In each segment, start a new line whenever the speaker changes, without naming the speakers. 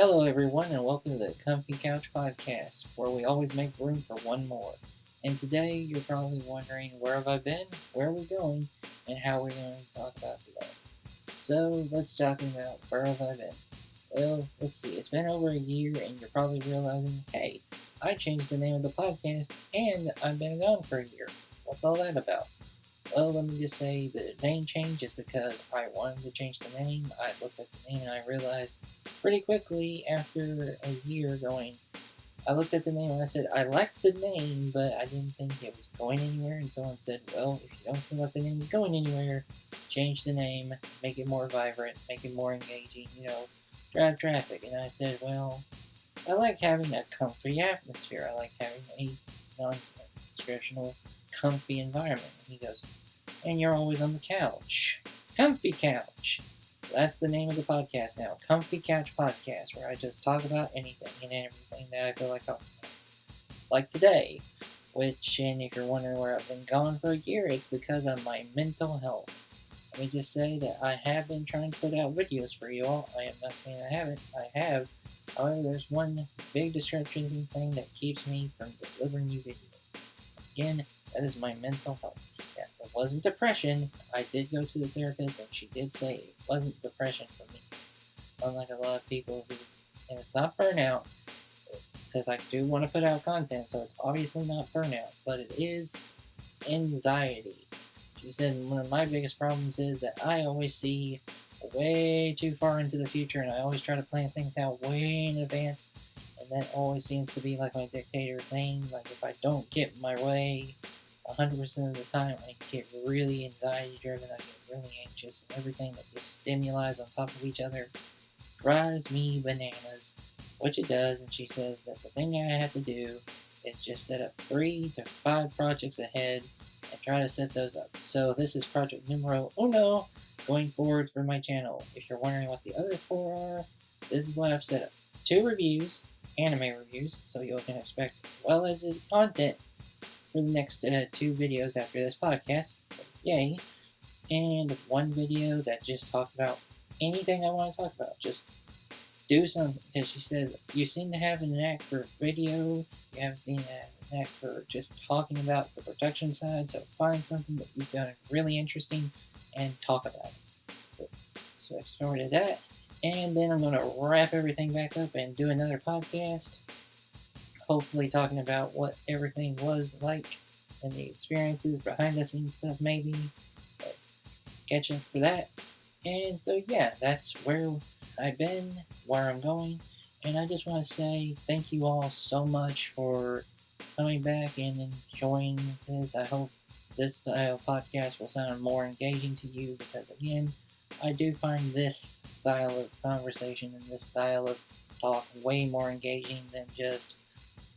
Hello, everyone, and welcome to the Comfy Couch Podcast, where we always make room for one more. And today, you're probably wondering, where have I been, where are we going, and how we're going to talk about today. So, let's talk about where have I been. Well, let's see, it's been over a year, and you're probably realizing, hey, I changed the name of the podcast, and I've been gone for a year. What's all that about? Well, let me just say the name change is because I wanted to change the name. I looked at the name and I realized pretty quickly after a year going, I looked at the name and I said, I liked the name, but I didn't think it was going anywhere. And someone said, well, if you don't feel like the name is going anywhere, change the name, make it more vibrant, make it more engaging, drive traffic. And I said, well, I like having a comfy atmosphere. I like having a non traditional, comfy environment. And he goes, and you're always on the couch. Comfy Couch. That's the name of the podcast now. Comfy Couch Podcast, where I just talk about anything and everything that I feel like talking about. Like today, which, and if you're wondering where I've been gone for a year, it's because of my mental health. Let me just say that I have been trying to put out videos for you all. I am not saying I haven't. I have. However, there's one big distraction thing that keeps me from delivering you videos. Again, that is my mental health. Yeah, it wasn't depression. I did go to the therapist and she did say it wasn't depression for me. Unlike a lot of people who, and it's not burnout, because I do want to put out content, so it's obviously not burnout, but it is anxiety. She said one of my biggest problems is that I always see way too far into the future and I always try to plan things out way in advance. And that always seems to be like my dictator thing. Like if I don't get my way 100% of the time, I get really anxiety driven. I get really anxious, and everything that just stimuli on top of each other drives me bananas, which it does. And she says that the thing I have to do is just set up 3 to 5 projects ahead and try to set those up. So this is project numero uno going forward for my channel. If you're wondering what the other 4 are, this is what I've set up. 2 reviews, anime reviews, so you can expect well-edited content for the next 2 videos after this podcast. So yay. And 1 video that just talks about anything I want to talk about. Just do something, because she says, you seem to have an knack for video, you haven't seen a knack for just talking about the production side, so find something that you found really interesting and talk about it. So I started that, and then I'm going to wrap everything back up and do another podcast, hopefully talking about what everything was like and the experiences, behind the scenes stuff maybe, catch up for that. And so yeah, that's where I've been, where I'm going, and I just want to say thank you all so much for coming back and enjoying this. I hope this style podcast will sound more engaging to you because, again, I do find this style of conversation and this style of talk way more engaging than just,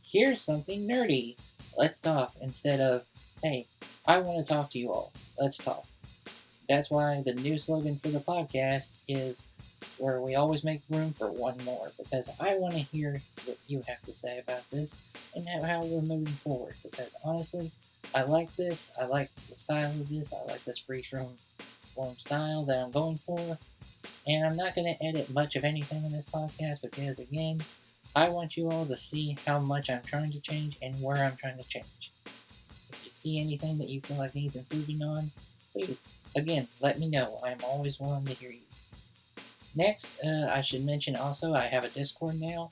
here's something nerdy, let's talk, instead of, hey, I want to talk to you all, let's talk. That's why the new slogan for the podcast is where we always make room for one more, because I want to hear what you have to say about this and how we're moving forward. Because honestly, I like this. I like the style of this. I like this free form style that I'm going for. And I'm not going to edit much of anything in this podcast because, again, I want you all to see how much I'm trying to change and where I'm trying to change. If you see anything that you feel like needs improving on, please, again, let me know. I'm always willing to hear you. Next, I should mention also I have a Discord now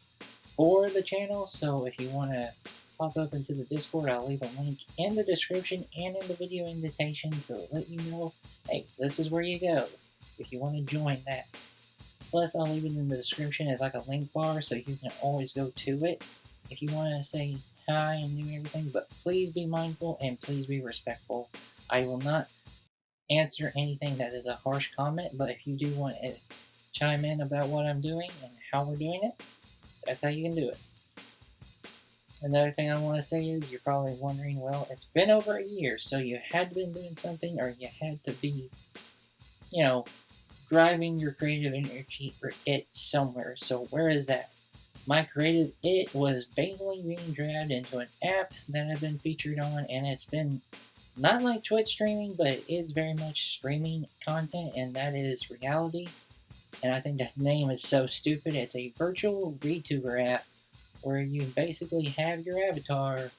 for the channel, so if you want to pop up into the Discord, I'll leave a link in the description and in the video invitation, so let you know, hey, this is where you go if you want to join that. Plus, I'll leave it in the description as like a link bar, so you can always go to it if you want to say hi and do everything, but please be mindful and please be respectful. I will not answer anything that is a harsh comment, but if you do want to chime in about what I'm doing and how we're doing it, that's how you can do it. Another thing I want to say is you're probably wondering, well, it's been over a year, so you had to been doing something, or you had to be, driving your creative energy or it somewhere. So where is that? My creative it was basically being dragged into an app that I've been featured on, and it's been not like Twitch streaming, but it is very much streaming content, and that is reality. And I think that name is so stupid. It's a virtual VTuber app where you basically have your avatar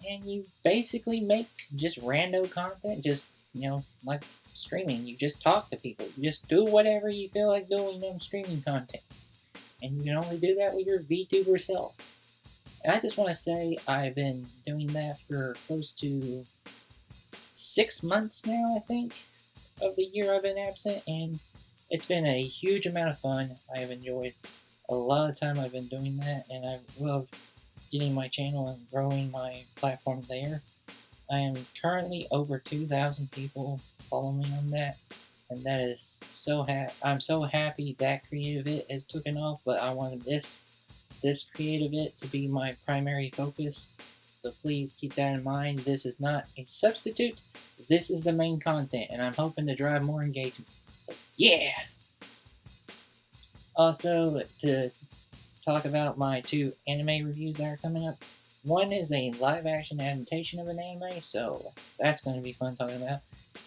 and you basically make just rando content, just, like streaming. You just talk to people. You just do whatever you feel like doing on streaming content. And you can only do that with your VTuber self. And I just want to say I've been doing that for close to 6 months now, I think, of the year I've been absent, and it's been a huge amount of fun. I have enjoyed a lot of time I've been doing that, and I've loved getting my channel and growing my platform there. I am currently over 2,000 people follow me on that, and that is I'm so happy that creative it has taken off. But I wanted this creative it to be my primary focus. So please keep that in mind. This is not a substitute. This is the main content, and I'm hoping to drive more engagement. So yeah. Also, to talk about my 2 anime reviews that are coming up. One is a live action adaptation of an anime, so that's going to be fun talking about.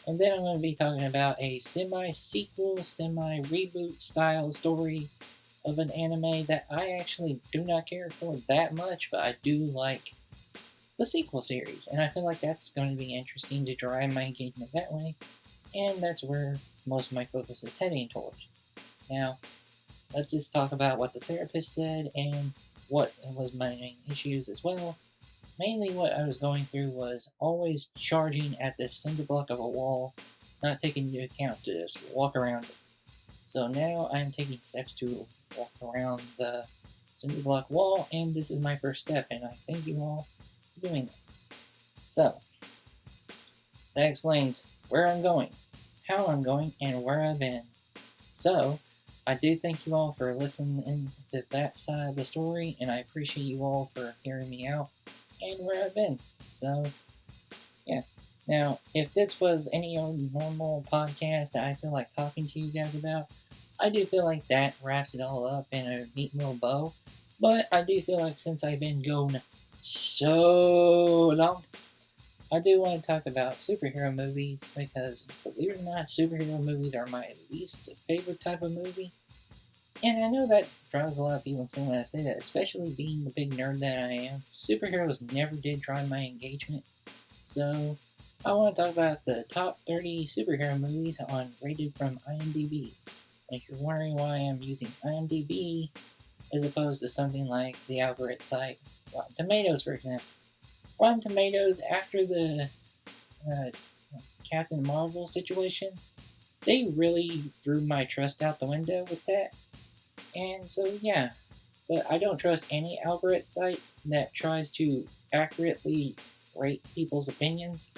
And then I'm going to be talking about a semi-sequel, semi-reboot style story of an anime that I actually do not care for that much, but I do like the sequel series, and I feel like that's going to be interesting to drive my engagement that way, and that's where most of my focus is heading towards. Now, let's just talk about what the therapist said and what was my main issues as well. Mainly what I was going through was always charging at this cinder block of a wall, not taking into account to just walk around it. So now I'm taking steps to walk around the cinder block wall, and this is my first step, and I thank you all for doing that. So, that explains where I'm going, how I'm going, and where I've been. So, I do thank you all for listening to that side of the story, and I appreciate you all for hearing me out and where I've been. So, yeah. Now, if this was any old normal podcast that I feel like talking to you guys about, I do feel like that wraps it all up in a neat little bow. But I do feel like since I've been going so long, I do want to talk about superhero movies because, believe it or not, superhero movies are my least favorite type of movie. And I know that drives a lot of people insane when I say that, especially being the big nerd that I am. Superheroes never did drive my engagement. So, I want to talk about the top 30 superhero movies on rated from IMDV. And if you're wondering why I'm using IMDV as opposed to something like the algorithm site, Rotten Tomatoes, for example. Rotten Tomatoes, after the uh, Captain Marvel situation, they really threw my trust out the window with that. And so, yeah. But I don't trust any algorithm site that tries to accurately rate people's opinions.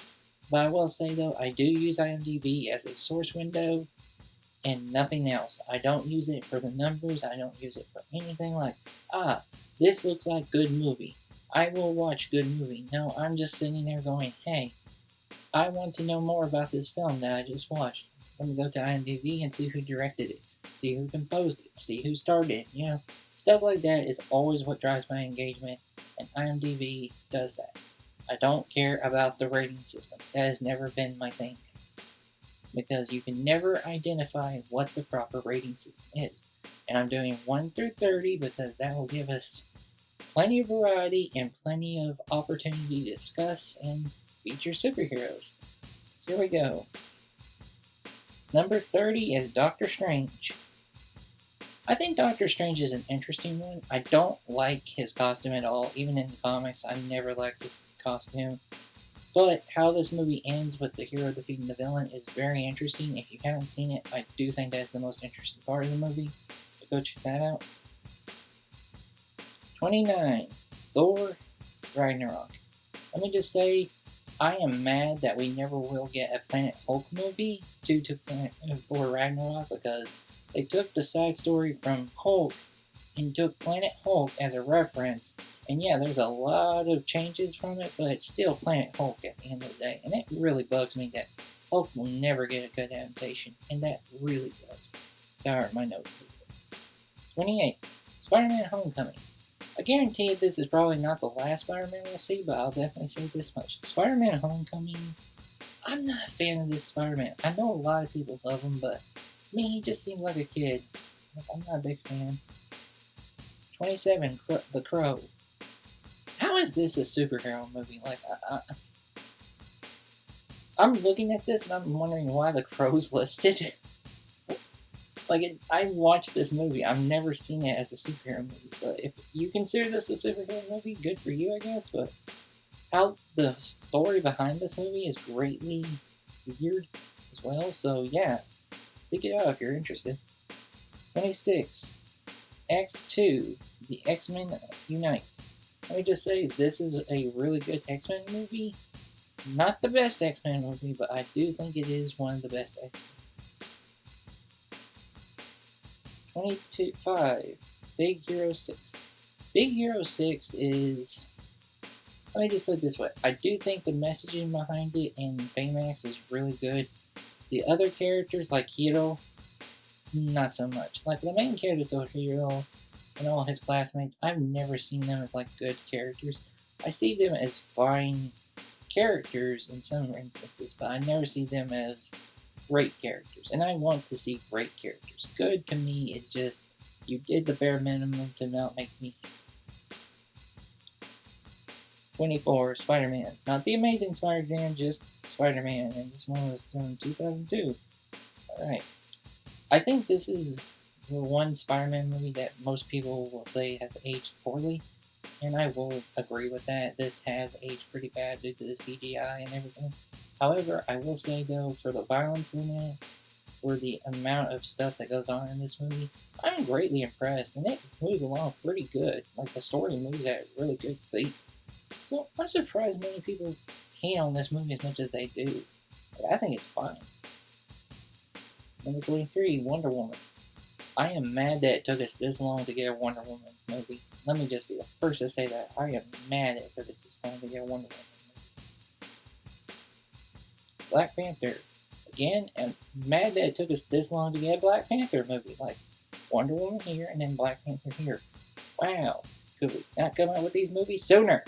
But I will say, though, I do use IMDb as a source window and nothing else. I don't use it for the numbers. I don't use it for anything like, this looks like good movie. I will watch good movie. No, I'm just sitting there going, hey, I want to know more about this film that I just watched. Let me go to IMDb and see who directed it, see who composed it, see who starred it. Stuff like that is always what drives my engagement, and IMDb does that. I don't care about the rating system. That has never been my thing. Because you can never identify what the proper rating system is. And I'm doing 1 through 30 because that will give us plenty of variety and plenty of opportunity to discuss and feature superheroes. Here we go. Number 30 is Doctor Strange. I think Doctor Strange is an interesting one. I don't like his costume at all. Even in the comics, I never liked his costume. But how this movie ends with the hero defeating the villain is very interesting. If you haven't seen it, I do think that's the most interesting part of the movie. So go check that out. 29. Thor Ragnarok. Let me just say, I am mad that we never will get a Planet Hulk movie due to Thor Ragnarok because they took the side story from Hulk and took Planet Hulk as a reference. And yeah, there's a lot of changes from it, but it's still Planet Hulk at the end of the day. And it really bugs me that Hulk will never get a good adaptation, and that really does. Sorry, my notes. 28. Spider-Man Homecoming. I guarantee this is probably not the last Spider-Man we'll see, but I'll definitely say this much. Spider-Man Homecoming, I'm not a fan of this Spider-Man. I know a lot of people love him, but Me, he just seems like a kid. I'm not a big fan. 27, The Crow. How is this a superhero movie? I'm looking at this and I'm wondering why The Crow's listed. I watched this movie. I've never seen it as a superhero movie. But if you consider this a superhero movie, good for you, I guess. But how the story behind this movie is greatly weird as well. So yeah, seek it out if you're interested. 26. X2, The X-Men Unite. Let me just say, this is a really good X-Men movie. Not the best X-Men movie, but I do think it is one of the best X-Men movies. 25. Big Hero 6. Big Hero 6 is... Let me just put it this way. I do think the messaging behind it in Baymax is really good. The other characters, like Hiro, not so much. Like the main character, Hiro, and all his classmates, I've never seen them as like good characters. I see them as fine characters in some instances, but I never see them as great characters. And I want to see great characters. Good to me is just you did the bare minimum to not make me. 24, Spider-Man. Not the Amazing Spider-Man, just Spider-Man, and this one was done in 2002. Alright. I think this is the one Spider-Man movie that most people will say has aged poorly, and I will agree with that. This has aged pretty bad due to the CGI and everything. However, I will say though, for the violence in it, for the amount of stuff that goes on in this movie, I'm greatly impressed, and it moves along pretty good. Like, the story moves at a really good speed. So, I'm surprised many people hate on this movie as much as they do. But I think it's fine. Number 23, Wonder Woman. I am mad that it took us this long to get a Wonder Woman movie. Let me just be the first to say that. I am mad that it took us this long to get a Wonder Woman movie. Black Panther. Again, I'm mad that it took us this long to get a Black Panther movie. Like, Wonder Woman here and then Black Panther here. Wow. Could we not come out with these movies sooner?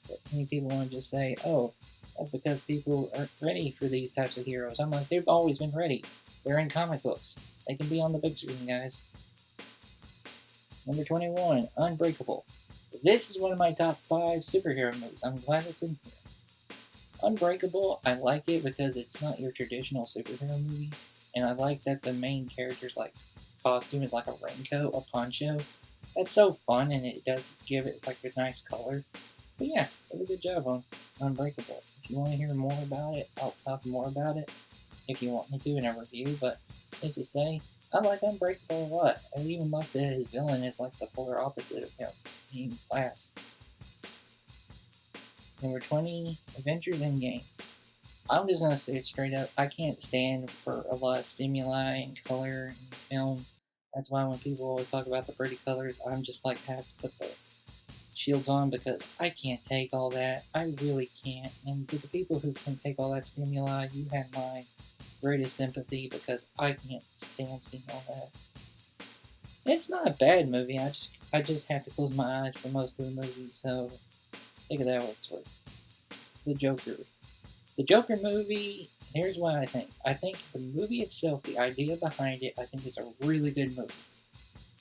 But many people want to just say, oh, that's because people aren't ready for these types of heroes. I'm like, they've always been ready. They're in comic books. They can be on the big screen, guys. Number 21, Unbreakable. This is one of my top 5 superhero movies. I'm glad it's in here. Unbreakable, I like it because it's not your traditional superhero movie. And I like that the main character's like costume is like a raincoat, a poncho. That's so fun, and it does give it like a nice color. But yeah, really good job on Unbreakable. If you want to hear more about it, I'll talk more about it if you want me to in a review. But needs to say, I like Unbreakable a lot. I even like that his villain is like the polar opposite of him in class. Number 20, Avengers Endgame. I'm just gonna say it straight up. I can't stand for a lot of stimuli and color in film. That's why when people always talk about the pretty colors, I'm just like have to put the shields on because I can't take all that. I really can't. And to the people who can take all that stimuli, you have my greatest sympathy because I can't stand seeing all that. It's not a bad movie. I just have to close my eyes for most of the movie. So think of that what it's worth. The Joker. The Joker movie. Here's what I think. I think the movie itself, the idea behind it, I think it's a really good movie.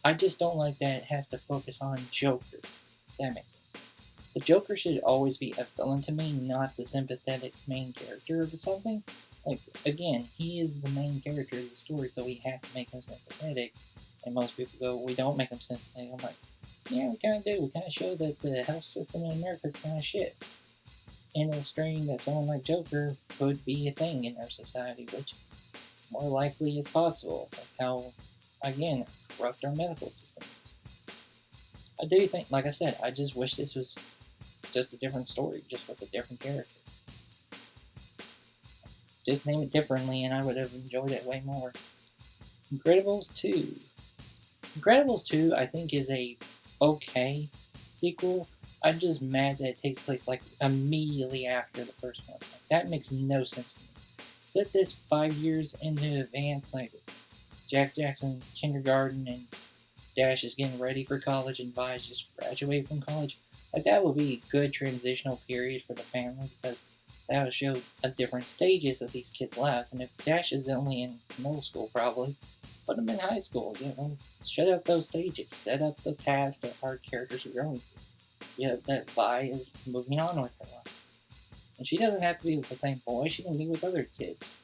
I just don't like that it has to focus on Joker. If that makes any sense. The Joker should always be a villain to me, not the sympathetic main character of something. Like, again, he is the main character of the story, so we have to make him sympathetic. And most people go, we don't make him sympathetic. I'm like, yeah, we kind of do. We kind of show that the health system in America is kind of shit. And illustrating that someone like Joker could be a thing in our society, which more likely is possible. Like how, again, corrupt our medical system is. I do think, like I said, I just wish this was just a different story, just with a different character. Just name it differently and I would have enjoyed it way more. Incredibles 2. Incredibles 2, I think, is a okay sequel. I'm just mad that it takes place like immediately after the first one. Like, that makes no sense to me. Set this 5 years into advance, like Jack Jackson kindergarten and Dash is getting ready for college and Vi just graduated from college. Like that would be a good transitional period for the family because That would show different stages of these kids' lives. And if Dash is only in middle school, probably put him in high school. Set up those stages, set up the paths that our characters are going through. That Vi is moving on with her life, and she doesn't have to be with the same boy. She can be with other kids.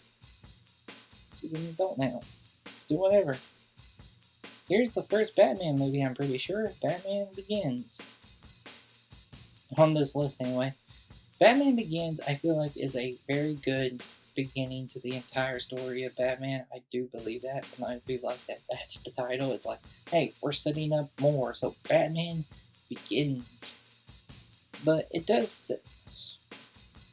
She's an adult now. Do whatever. Here's the first Batman movie, I'm pretty sure. Batman Begins. On this list, anyway. Batman Begins, I feel like, is a very good beginning to the entire story of Batman. I do believe that, and I do like that that's the title. It's like, hey, we're setting up more, so Batman Begins. But it does.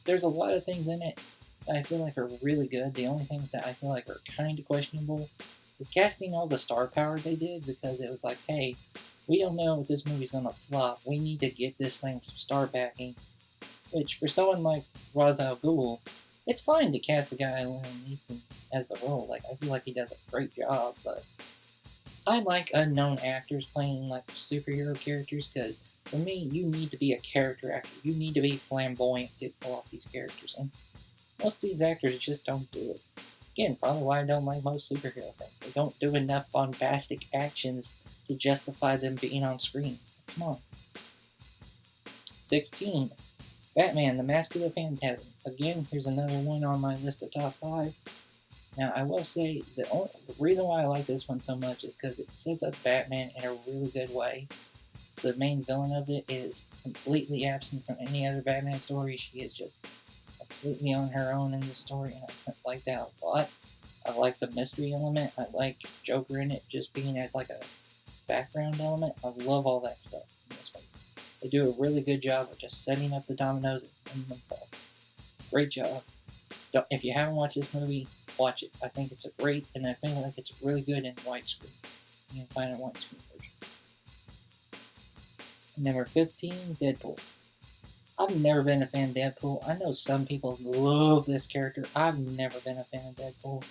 There's a lot of things in it that I feel like are really good. The only things that I feel like are kind of questionable is casting all the star power they did, because it was like, hey, we don't know if this movie's gonna flop. We need to get this thing some star backing. Which, for someone like Ra's al Ghul, it's fine to cast the guy Liam Neeson as the role. Like, I feel like he does a great job, but I like unknown actors playing like superhero characters, because for me, you need to be a character actor. You need to be flamboyant to pull off these characters, and most of these actors just don't do it. Again, probably why I don't like most superhero things. They don't do enough bombastic actions to justify them being on screen. Come on. 16. Batman, The Mask of the Phantasm. Again, here's another one on my list of top 5. Now, I will say, the reason why I like this one so much is because it sets up Batman in a really good way. The main villain of it is completely absent from any other Batman story. She is just completely on her own in this story, and I like that a lot. I like the mystery element. I like Joker in it just being as like a background element. I love all that stuff in this one. They do a really good job of just setting up the dominoes and them fall. Great job. If you haven't watched this movie, watch it. I think it's a great, and I feel like it's really good in widescreen. You can find a widescreen version. Number 15, Deadpool. I've never been a fan of Deadpool. I know some people love this character. I've never been a fan of Deadpool.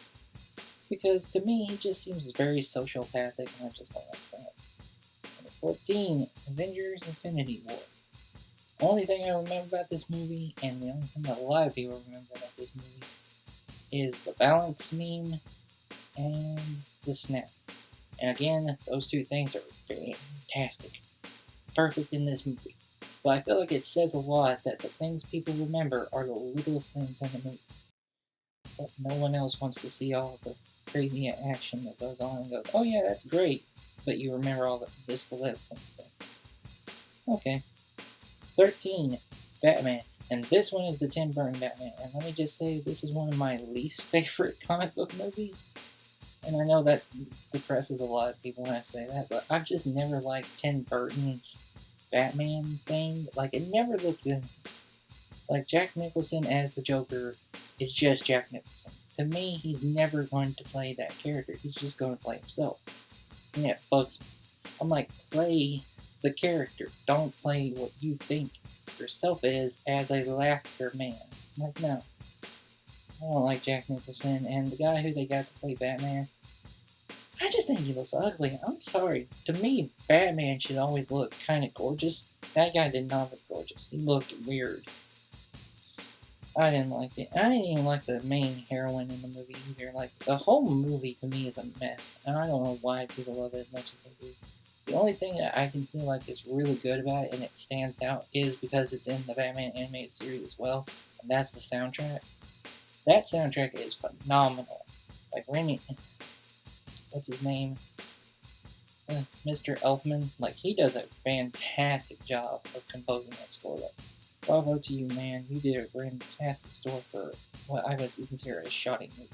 Because to me, he just seems very sociopathic, and I just don't like that. Number 14, Avengers Infinity War. Only thing I remember about this movie, and the only thing a lot of people remember about this movie, is the balance meme and the snap. And again, those two things are fantastic. Perfect in this movie. But I feel like it says a lot that the things people remember are the littlest things in the movie. But no one else wants to see all the crazy action that goes on and goes, oh yeah, that's great. But you remember all the little things there. Okay. 13, Batman. And this one is the Tim Burton Batman. And let me just say, this is one of my least favorite comic book movies. And I know that depresses a lot of people when I say that, but I've just never liked Tim Burton's Batman thing. Like, it never looked good. Like, Jack Nicholson as the Joker is just Jack Nicholson. To me, he's never going to play that character. He's just going to play himself. And it bugs me. I'm like, play the character. Don't play what you think yourself is as a laughter man. I'm like, no. I don't like Jack Nicholson. And the guy who they got to play Batman, I just think he looks ugly. I'm sorry. To me, Batman should always look kind of gorgeous. That guy did not look gorgeous. He looked weird. I didn't like it. I didn't even like the main heroine in the movie either. Like, the whole movie to me is a mess. And I don't know why people love it as much as they do. The only thing that I can feel like is really good about it, and it stands out, is because it's in the Batman animated series as well, and that's the soundtrack. That soundtrack is phenomenal. Like, Randy, what's his name? Mr. Elfman. Like, he does a fantastic job of composing that score. Like, bravo to you, man. You did a fantastic score for what I would consider a shoddy movie.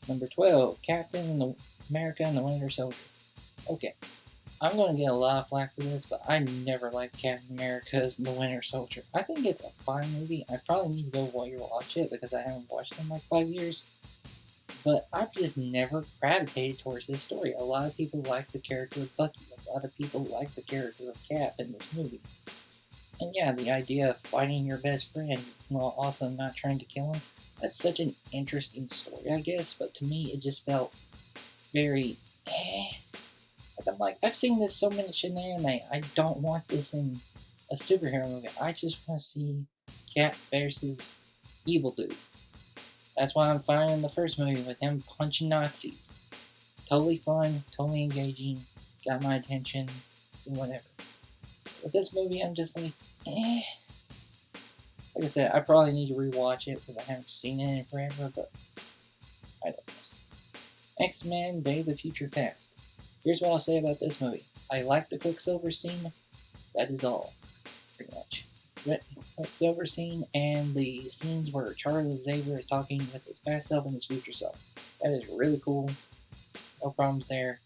Number 12, Captain America and the Winter Soldier. Okay, I'm going to get a lot of flack for this, but I never liked Captain America's The Winter Soldier. I think it's a fine movie. I probably need to go watch it because I haven't watched it in like 5 years. But I've just never gravitated towards this story. A lot of people like the character of Bucky. A lot of people like the character of Cap in this movie. And yeah, the idea of fighting your best friend while also not trying to kill him, that's such an interesting story, I guess. But to me, it just felt very Like, I'm like, I've seen this so much in anime. I don't want this in a superhero movie. I just want to see Cap versus Evil Dude. That's why I'm fine in the first movie with him punching Nazis. Totally fun, totally engaging, got my attention, whatever. With this movie, I'm just like, eh. Like I said, I probably need to rewatch it because I haven't seen it in forever, but I don't know. X-Men Days of Future Past. Here's what I'll say about this movie. I like the Quicksilver scene. That is all, pretty much. Quicksilver scene and the scenes where Charles Xavier is talking with his past self and his future self. That is really cool. No problems there.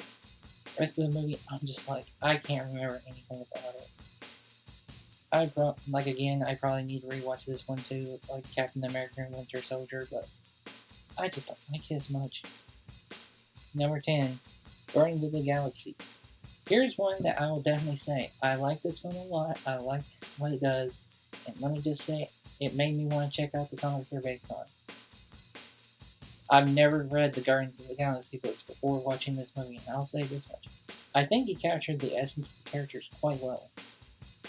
The rest of the movie, I'm just like, I can't remember anything about it. I probably need to rewatch this one too, like Captain America and Winter Soldier, but I just don't like it as much. Number 10, Guardians of the Galaxy. Here's one that I will definitely say. I like this one a lot. I like what it does. And let me just say, it made me want to check out the comics they're based on. I've never read the Guardians of the Galaxy books before watching this movie, and I'll say this much. I think he captured the essence of the characters quite well.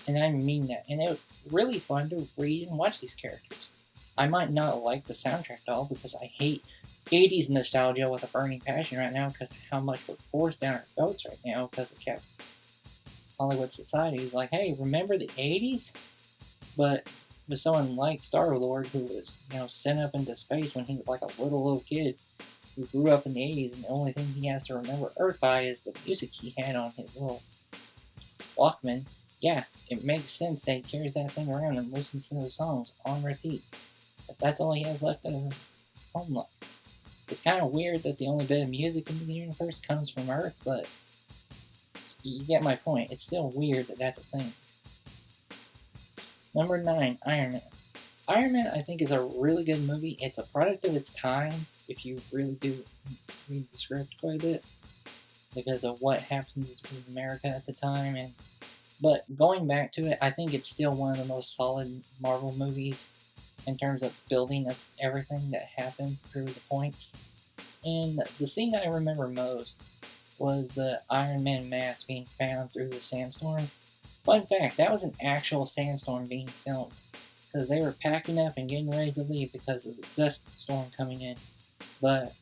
And I mean that. And it was really fun to read and watch these characters. I might not like the soundtrack at all because I hate 80s nostalgia with a burning passion right now because of how much we're forced down our throats right now because of Hollywood society is like, hey, remember the 80s? But with someone like Star-Lord who was, sent up into space when he was like a little kid who grew up in the 80s and the only thing he has to remember Earth by is the music he had on his little Walkman. Yeah, it makes sense that he carries that thing around and listens to those songs on repeat. Because that's all he has left of home life. It's kind of weird that the only bit of music in the universe comes from Earth, but you get my point. It's still weird that that's a thing. Number 9, Iron Man. Iron Man, I think, is a really good movie. It's a product of its time, if you really do read the script quite a bit, because of what happens with America at the time. But going back to it, I think it's still one of the most solid Marvel movies in terms of building of everything that happens through the points. And the scene I remember most was the Iron Man mask being found through the sandstorm. Fun fact, that was an actual sandstorm being filmed because they were packing up and getting ready to leave because of the dust storm coming in. But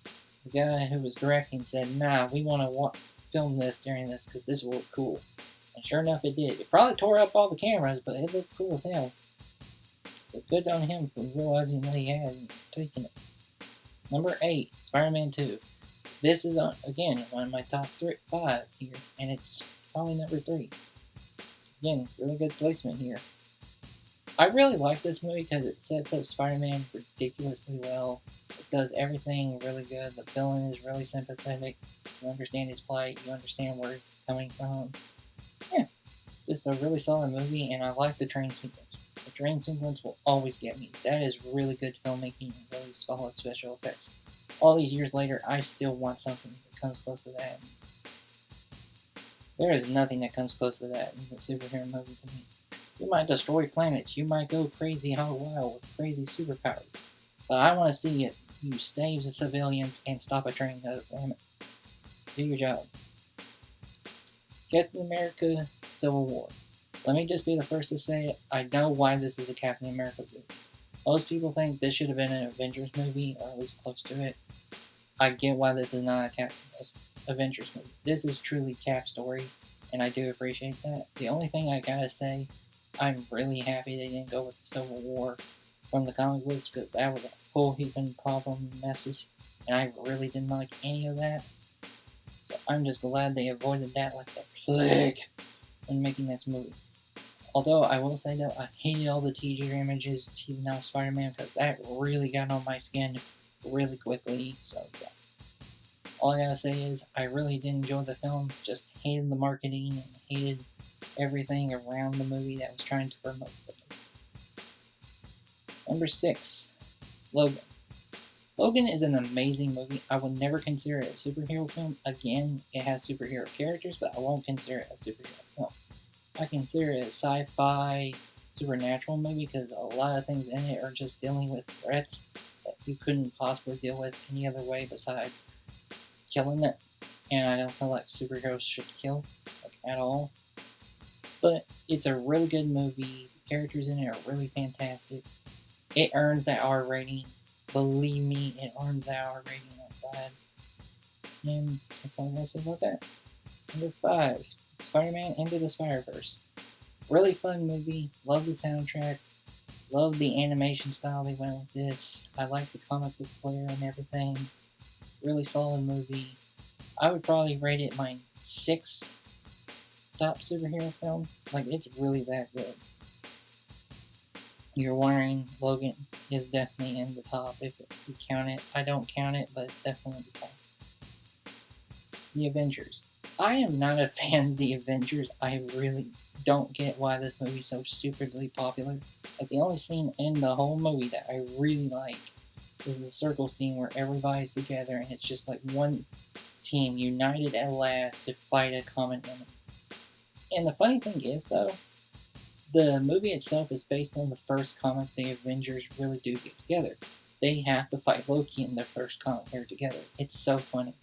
the guy who was directing said, nah, we want to film this during this because this will look cool. And sure enough, it did. It probably tore up all the cameras, but it looked cool as hell. So good on him for realizing what he had and taking it. Number 8, Spider-Man 2. This is, again, one of my top 5 here, and it's probably number 3. Again, really good placement here. I really like this movie because it sets up Spider-Man ridiculously well. It does everything really good. The villain is really sympathetic. You understand his plight. You understand where he's coming from. Yeah, just a really solid movie, and I like the train sequence. The train sequence will always get me. That is really good filmmaking and really solid special effects. All these years later, I still want something that comes close to that. There is nothing that comes close to that in a superhero movie to me. You might destroy planets, you might go crazy hog wild with crazy superpowers, but I want to see it. You save the civilians and stop a train out of planet. Do your job. Captain America Civil War. Let me just be the first to say it. I know why this is a Captain America movie. Most people think this should have been an Avengers movie, or at least close to it. I get why this is not a Avengers movie. This is truly Cap's story, and I do appreciate that. The only thing I gotta say, I'm really happy they didn't go with the Civil War from the comic books, because that was a whole heaping problem messes, and I really didn't like any of that. So I'm just glad they avoided that like the plague when making this movie. Although I will say though, I hated all the teaser images teasing out Spider-Man because that really got on my skin really quickly. So yeah. All I gotta say is I really did enjoy the film, just hated the marketing and hated everything around the movie that was trying to promote the movie. Number 6, Logan. Logan is an amazing movie. I would never consider it a superhero film. Again, it has superhero characters, but I won't consider it a superhero film. I consider it a sci-fi supernatural movie because a lot of things in it are just dealing with threats that you couldn't possibly deal with any other way besides killing it. And I don't feel like superheroes should kill, like, at all. But it's a really good movie. The characters in it are really fantastic. It earns that R rating. Believe me, it earns that R rating. I'm glad. And that's all I gotta say about that. Number 5, Spider-Man Into the Spider-Verse. Really fun movie. Love the soundtrack. Love the animation style they went with this. I like the comic book flair and everything. Really solid movie. I would probably rate it my 6th top superhero film. Like, it's really that good. You're wondering, Logan is definitely in the top if you count it. I don't count it, but it's definitely in the top. The Avengers. I am not a fan of the Avengers. I really don't get why this movie's so stupidly popular. Like, the only scene in the whole movie that I really like is the circle scene where everybody's together and it's just like one team united at last to fight a common enemy. And the funny thing is, though, the movie itself is based on the first comic the Avengers really do get together. They have to fight Loki in their first comic here together. It's so funny.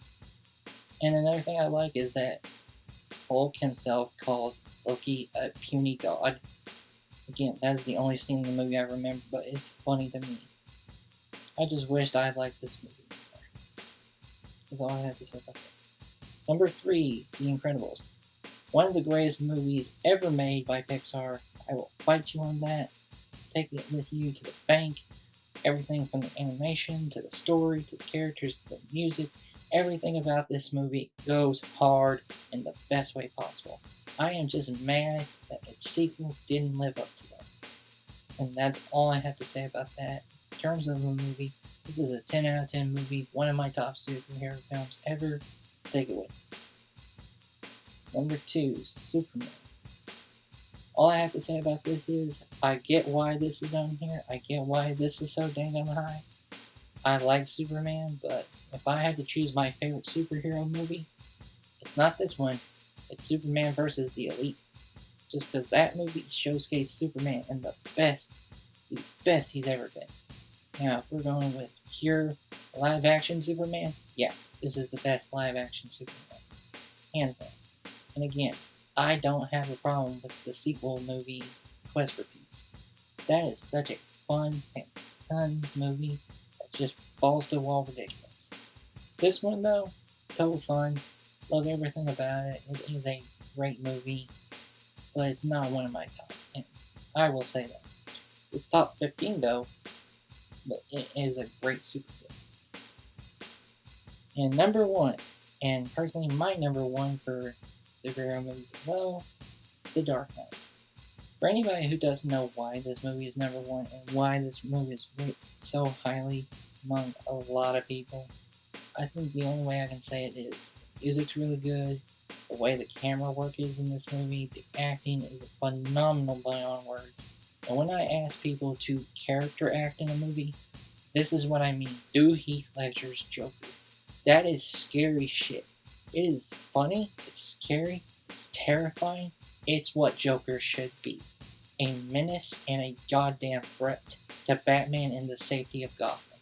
And another thing I like is that Hulk himself calls Loki a puny god. Again, that is the only scene in the movie I remember, but it's funny to me. I just wished I liked this movie more. That's all I have to say about that. Number 3, The Incredibles. One of the greatest movies ever made by Pixar. I will fight you on that. Take it with you to the bank. Everything from the animation, to the story, to the characters, to the music. Everything about this movie goes hard in the best way possible. I am just mad that its sequel didn't live up to that. And that's all I have to say about that. In terms of the movie, this is a 10 out of 10 movie, one of my top superhero films ever. Take it away. Number 2, Superman. All I have to say about this is, I get why this is on here. I get why this is so dang on high. I like Superman, but if I had to choose my favorite superhero movie, it's not this one. It's Superman vs. the Elite. Just because that movie showcased Superman in the best he's ever been. Now, if we're going with pure live-action Superman, yeah, this is the best live-action Superman. Hands down. And again, I don't have a problem with the sequel movie, Quest for Peace. That is such a fun and fun movie that just balls to the wall ridiculous. This one, though, total fun. Love everything about it. It is a great movie, but it's not one of my top 10. I will say that. It's top 15, though, but it is a great superhero. And number 1, and personally my number 1 for superhero movies as well, The Dark Knight. For anybody who doesn't know why this movie is number 1 and why this movie is rated so highly among a lot of people, I think the only way I can say it is the music's really good, the way the camera work is in this movie, the acting is phenomenal beyond words. And when I ask people to character act in a movie, this is what I mean. Do Heath Ledger's Joker. That is scary shit. It is funny, it's scary, it's terrifying, it's what Joker should be. A menace and a goddamn threat to Batman and the safety of Gotham.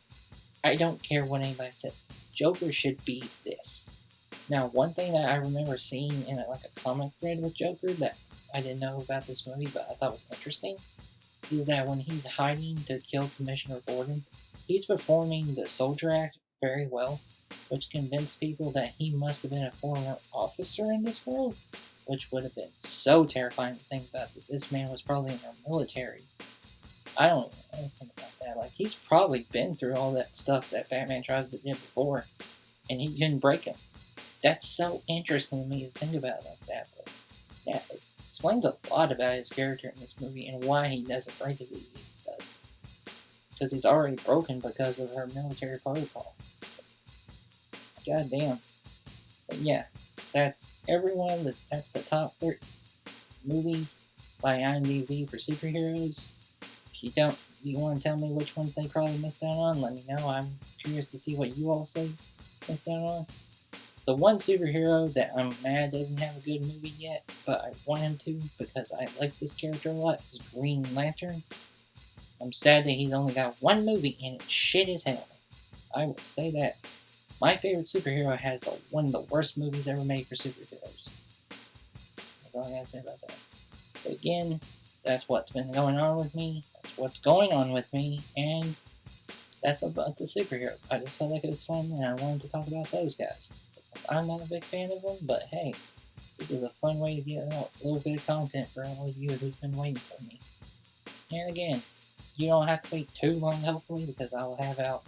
I don't care what anybody says. Joker should be this. Now, one thing that I remember seeing in a comic thread with Joker that I didn't know about this movie, but I thought was interesting, is that when he's hiding to kill Commissioner Gordon, he's performing the soldier act very well, which convinced people that he must have been a former officer in this world, which would have been so terrifying to think about that this man was probably in our military. I don't even know anything about that. Like, he's probably been through all that stuff that Batman tried to do before, and he couldn't break him. That's so interesting to me to think about it like that. But yeah, it explains a lot about his character in this movie and why he doesn't break as easy as he does. Because he's already broken because of her military protocol. God damn. But yeah, that's everyone. That's the top 30 movies by IMDV for superheroes. If you want to tell me which ones they probably missed out on, let me know. I'm curious to see what you also missed out on. The one superhero that I'm mad doesn't have a good movie yet, but I want him to because I like this character a lot, is Green Lantern. I'm sad that he's only got one movie and it's shit as hell. I will say that. My favorite superhero has one of the worst movies ever made for superheroes. That's all I gotta say about that. But again, that's what's been going on with me. That's what's going on with me, and that's about the superheroes. I just felt like it was fun, and I wanted to talk about those guys. Because I'm not a big fan of them, but hey, it was a fun way to get out a little bit of content for all of you who's been waiting for me. And again, you don't have to wait too long, hopefully, because I will have out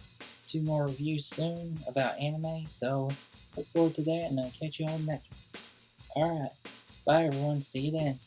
2 more reviews soon about anime, so look forward to that, and I'll catch you all next one. Alright, bye everyone, see you then.